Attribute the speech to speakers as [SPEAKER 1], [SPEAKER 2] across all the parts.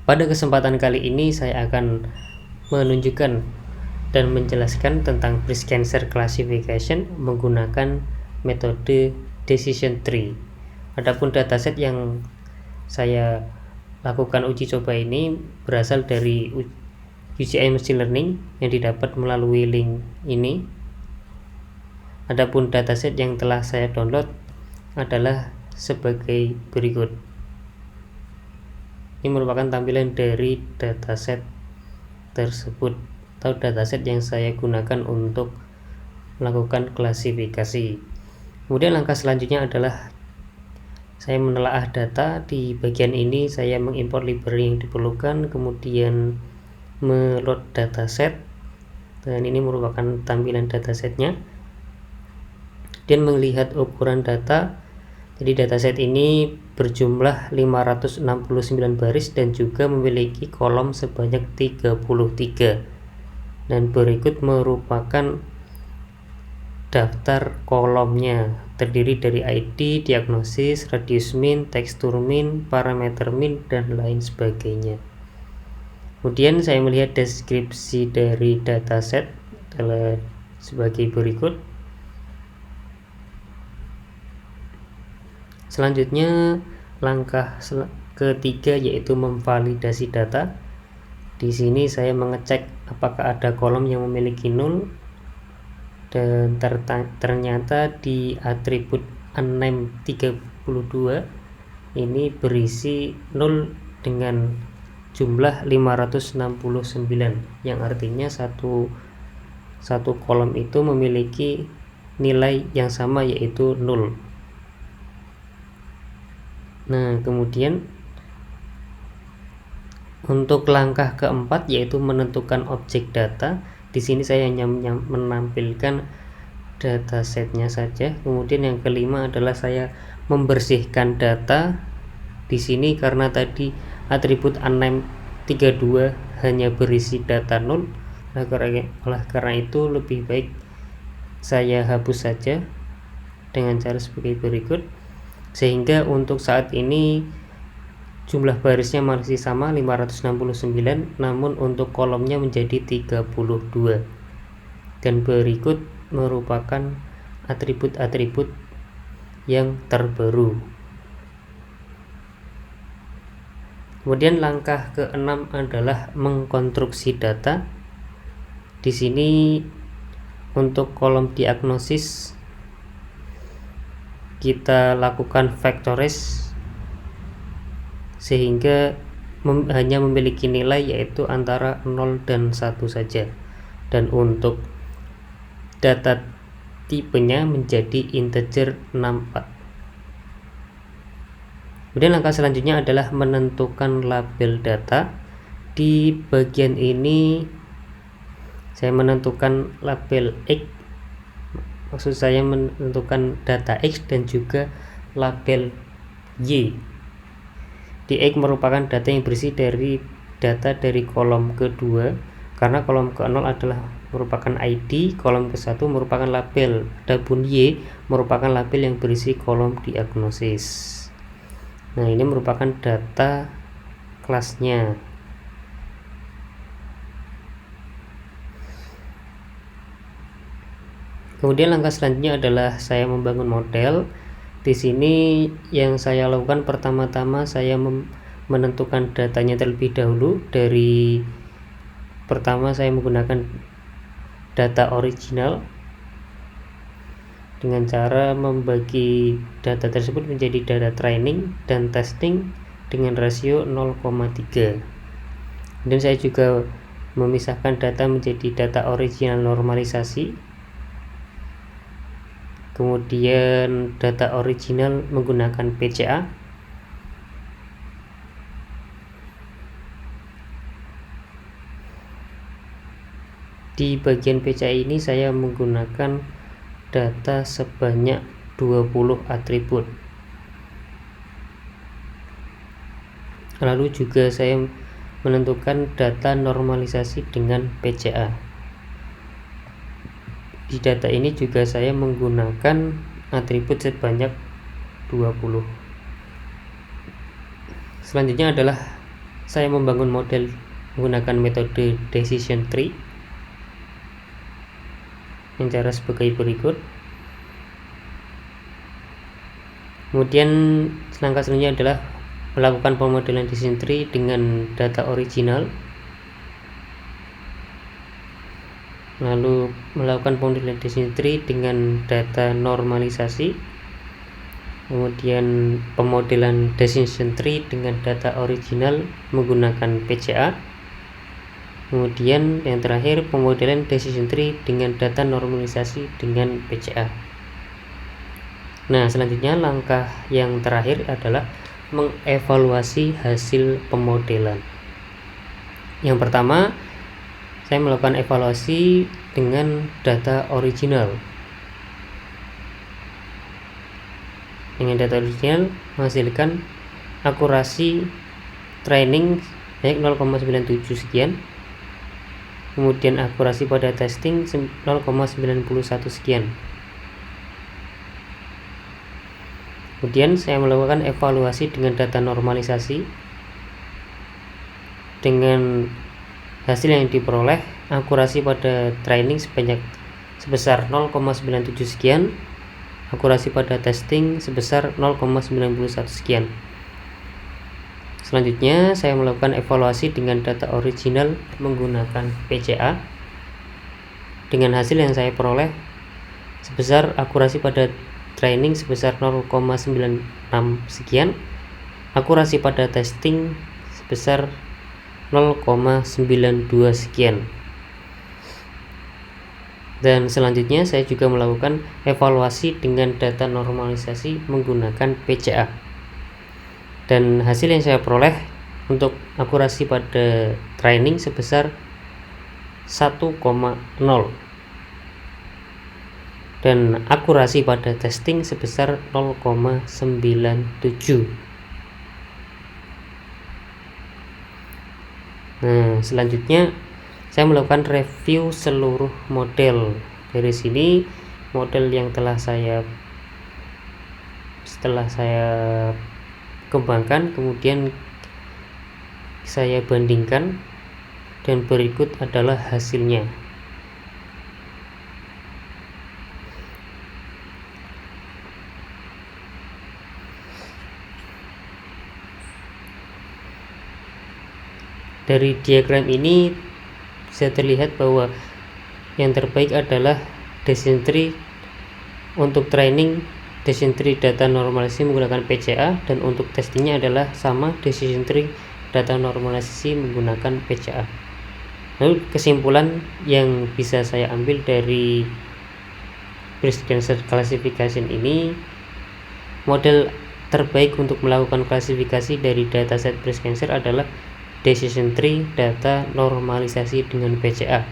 [SPEAKER 1] Pada kesempatan kali ini saya akan menunjukkan dan menjelaskan tentang breast cancer classification menggunakan metode decision tree. Adapun dataset yang saya lakukan uji coba ini berasal dari UCI Machine Learning yang didapat melalui link ini. Adapun dataset yang telah saya download adalah sebagai berikut. Ini merupakan tampilan dari dataset tersebut atau dataset yang saya gunakan untuk melakukan klasifikasi. Kemudian langkah selanjutnya adalah saya menelaah data. Di bagian ini saya mengimport library yang diperlukan, kemudian meload dataset, dan ini merupakan tampilan datasetnya, dan melihat ukuran data. Jadi dataset ini berjumlah 569 baris dan juga memiliki kolom sebanyak 33. Dan berikut merupakan daftar kolomnya, terdiri dari ID, diagnosis, radius min, tekstur min, parameter min, dan lain sebagainya. Kemudian saya melihat deskripsi dari dataset adalah sebagai berikut. Selanjutnya langkah ketiga yaitu memvalidasi data. Di sini saya mengecek apakah ada kolom yang memiliki 0, dan ternyata di atribut unnamed 32 ini berisi 0 dengan jumlah 569, yang artinya satu kolom itu memiliki nilai yang sama yaitu 0. Nah, kemudian untuk langkah keempat yaitu menentukan objek data. Di sini saya hanya menampilkan datasetnya saja. Kemudian yang kelima adalah saya membersihkan data. Di sini karena tadi atribut unnamed 32 hanya berisi data 0. Oleh karena itu lebih baik saya hapus saja dengan cara sebagai berikut. Sehingga untuk saat ini jumlah barisnya masih sama 569, namun untuk kolomnya menjadi 32. Dan berikut merupakan atribut-atribut yang terbaru. Kemudian langkah keenam adalah mengkonstruksi data. Di sini untuk kolom diagnosis kita lakukan factorize sehingga hanya memiliki nilai yaitu antara 0 dan 1 saja, dan untuk data tipenya menjadi integer 64. Kemudian langkah selanjutnya adalah menentukan label data. Di bagian ini saya menentukan label X, maksud saya menentukan data X, dan juga label Y. Di X merupakan data yang berisi dari data dari kolom kedua, karena kolom ke-0 adalah merupakan ID, kolom ke-1 merupakan label, adapun Y merupakan label yang berisi kolom diagnosis. Nah, ini merupakan data kelasnya. Kemudian langkah selanjutnya adalah saya membangun model. Di sini yang saya lakukan pertama-tama saya menentukan datanya terlebih dahulu. Pertama saya menggunakan data original dengan cara membagi data tersebut menjadi data training dan testing dengan rasio 0,3. Dan saya juga memisahkan data menjadi data original normalisasi, kemudian data original menggunakan PCA, di bagian PCA ini saya menggunakan data sebanyak 20 atribut. Lalu juga saya menentukan data normalisasi dengan PCA. Di data ini juga saya menggunakan atribut sebanyak 20. Selanjutnya adalah saya membangun model menggunakan metode decision tree yang cara sebagai berikut. Kemudian langkah selanjutnya adalah melakukan pemodelan decision tree dengan data original, lalu melakukan pemodelan decision tree dengan data normalisasi, kemudian pemodelan decision tree dengan data original menggunakan PCA, kemudian yang terakhir pemodelan decision tree dengan data normalisasi dengan PCA. Nah, selanjutnya langkah yang terakhir adalah mengevaluasi hasil pemodelan. Yang pertama, saya melakukan evaluasi dengan data original. Dengan data original menghasilkan akurasi training baik 0,97 sekian, kemudian akurasi pada testing 0,91 sekian. Kemudian saya melakukan evaluasi dengan data normalisasi. Dengan hasil yang diperoleh, akurasi pada training sebesar 0,97 sekian, akurasi pada testing sebesar 0,91 sekian. Selanjutnya saya melakukan evaluasi dengan data original menggunakan PCA. Dengan hasil yang saya peroleh sebesar akurasi pada training sebesar 0,96 sekian, akurasi pada testing sebesar 0,92 sekian. Dan selanjutnya saya juga melakukan evaluasi dengan data normalisasi menggunakan PCA. Dan hasil yang saya peroleh untuk akurasi pada training sebesar 1,0 dan akurasi pada testing sebesar 0,97. Nah, selanjutnya saya melakukan review seluruh model. Dari sini model yang setelah saya kembangkan kemudian saya bandingkan, dan berikut adalah hasilnya. Dari diagram ini bisa terlihat bahwa yang terbaik adalah decision tree untuk training, decision tree data normalisasi menggunakan PCA, dan untuk testingnya adalah sama, decision tree data normalisasi menggunakan PCA. Lalu kesimpulan yang bisa saya ambil dari breast cancer classification ini, model terbaik untuk melakukan klasifikasi dari dataset breast cancer adalah decision tree data normalisasi dengan PCA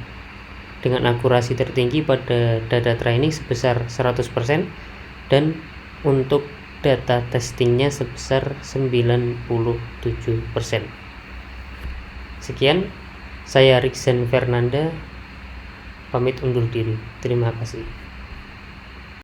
[SPEAKER 1] dengan akurasi tertinggi pada data training sebesar 100% dan untuk data testingnya sebesar 97%. Sekian, saya Riksen Fernanda pamit undur diri. Terima kasih.